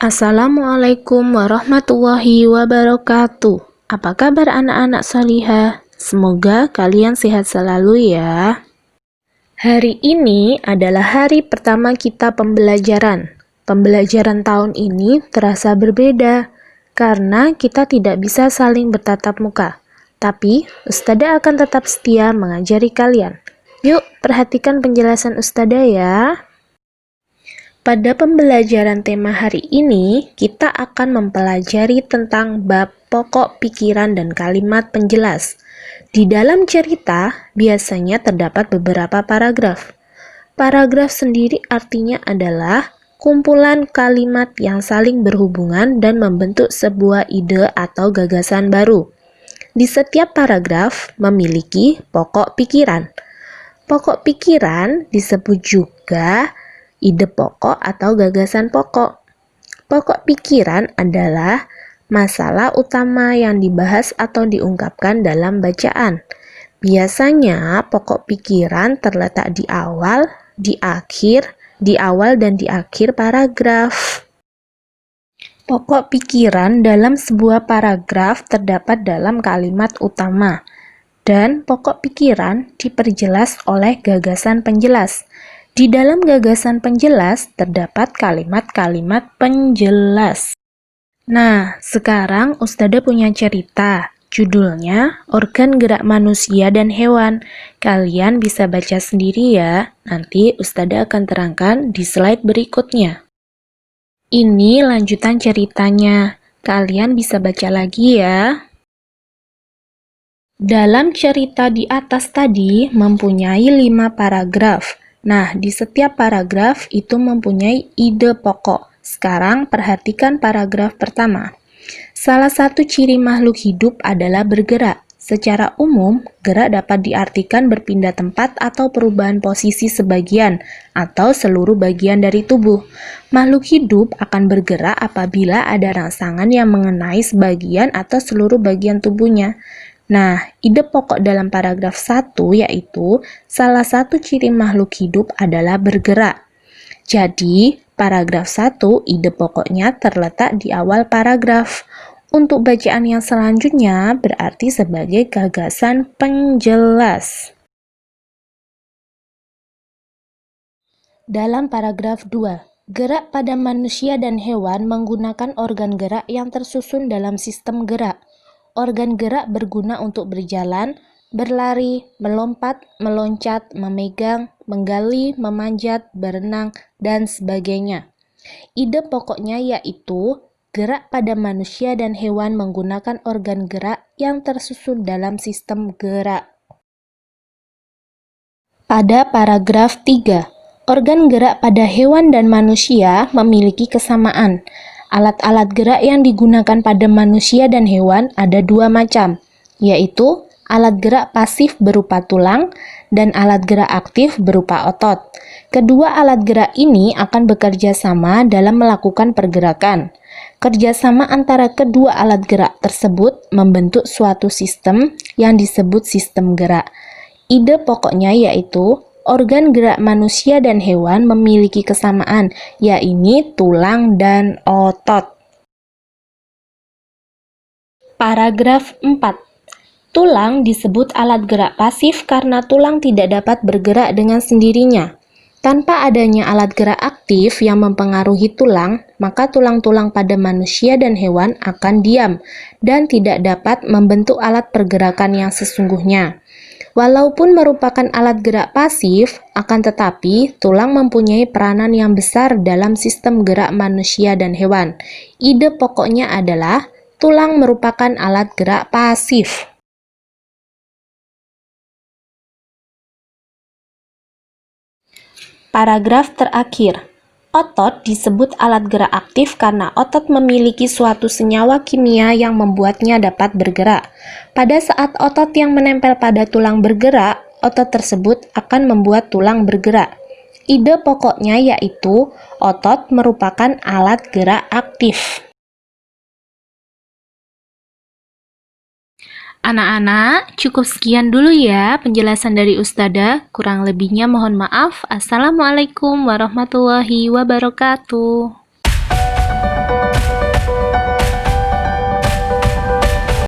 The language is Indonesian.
Assalamualaikum warahmatullahi wabarakatuh. Apa kabar anak-anak salihah? Semoga kalian sehat selalu ya. Hari ini adalah hari pertama kita pembelajaran. Pembelajaran tahun ini terasa berbeda karena kita tidak bisa saling bertatap muka. Tapi Ustadzah akan tetap setia mengajari kalian. Yuk, perhatikan penjelasan Ustadzah ya. Pada pembelajaran tema hari ini, kita akan mempelajari tentang bab pokok pikiran dan kalimat penjelas. Di dalam cerita, biasanya terdapat beberapa paragraf. Paragraf sendiri artinya adalah kumpulan kalimat yang saling berhubungan dan membentuk sebuah ide atau gagasan baru. Di setiap paragraf memiliki pokok pikiran. Pokok pikiran disebut juga ide pokok atau gagasan pokok. Pokok pikiran adalah masalah utama yang dibahas atau diungkapkan dalam bacaan. Biasanya pokok pikiran terletak di awal, di awal dan di akhir paragraf. Pokok pikiran dalam sebuah paragraf terdapat dalam kalimat utama, dan pokok pikiran diperjelas oleh gagasan penjelas. Di dalam gagasan penjelas terdapat kalimat-kalimat penjelas. Nah, sekarang Ustadzah punya cerita. Judulnya Organ Gerak Manusia dan Hewan. Kalian bisa baca sendiri ya. Nanti Ustadzah akan terangkan di slide berikutnya. Ini lanjutan ceritanya. Kalian bisa baca lagi ya. Dalam cerita di atas tadi mempunyai 5 paragraf. Nah, di setiap paragraf itu mempunyai ide pokok. Sekarang perhatikan paragraf pertama. Salah satu ciri makhluk hidup adalah bergerak. Secara umum, gerak dapat diartikan berpindah tempat atau perubahan posisi sebagian atau seluruh bagian dari tubuh. Makhluk hidup akan bergerak apabila ada rangsangan yang mengenai sebagian atau seluruh bagian tubuhnya. Nah, ide pokok dalam paragraf 1 yaitu salah satu ciri makhluk hidup adalah bergerak. Jadi, paragraf 1 ide pokoknya terletak di awal paragraf. Untuk bacaan yang selanjutnya berarti sebagai gagasan penjelas. Dalam paragraf 2, gerak pada manusia dan hewan menggunakan organ gerak yang tersusun dalam sistem gerak. Organ gerak berguna untuk berjalan, berlari, melompat, meloncat, memegang, menggali, memanjat, berenang, dan sebagainya. Ide pokoknya yaitu gerak pada manusia dan hewan menggunakan organ gerak yang tersusun dalam sistem gerak. Pada paragraf 3, organ gerak pada hewan dan manusia memiliki kesamaan. Alat-alat gerak yang digunakan pada manusia dan hewan ada 2 macam, yaitu alat gerak pasif berupa tulang dan alat gerak aktif berupa otot. Kedua alat gerak ini akan bekerja sama dalam melakukan pergerakan. Kerjasama antara kedua alat gerak tersebut membentuk suatu sistem yang disebut sistem gerak. Ide pokoknya yaitu organ gerak manusia dan hewan memiliki kesamaan, yaitu tulang dan otot. Paragraf 4. Tulang disebut alat gerak pasif karena tulang tidak dapat bergerak dengan sendirinya. Tanpa adanya alat gerak aktif yang mempengaruhi tulang, maka tulang-tulang pada manusia dan hewan akan diam dan tidak dapat membentuk alat pergerakan yang sesungguhnya. Walaupun merupakan alat gerak pasif, akan tetapi tulang mempunyai peranan yang besar dalam sistem gerak manusia dan hewan. Ide pokoknya adalah tulang merupakan alat gerak pasif. Paragraf terakhir. Otot disebut alat gerak aktif karena otot memiliki suatu senyawa kimia yang membuatnya dapat bergerak. Pada saat otot yang menempel pada tulang bergerak, otot tersebut akan membuat tulang bergerak. Ide pokoknya yaitu otot merupakan alat gerak aktif. Anak-anak, cukup sekian dulu ya penjelasan dari Ustadzah. Kurang lebihnya mohon maaf. Assalamualaikum warahmatullahi wabarakatuh.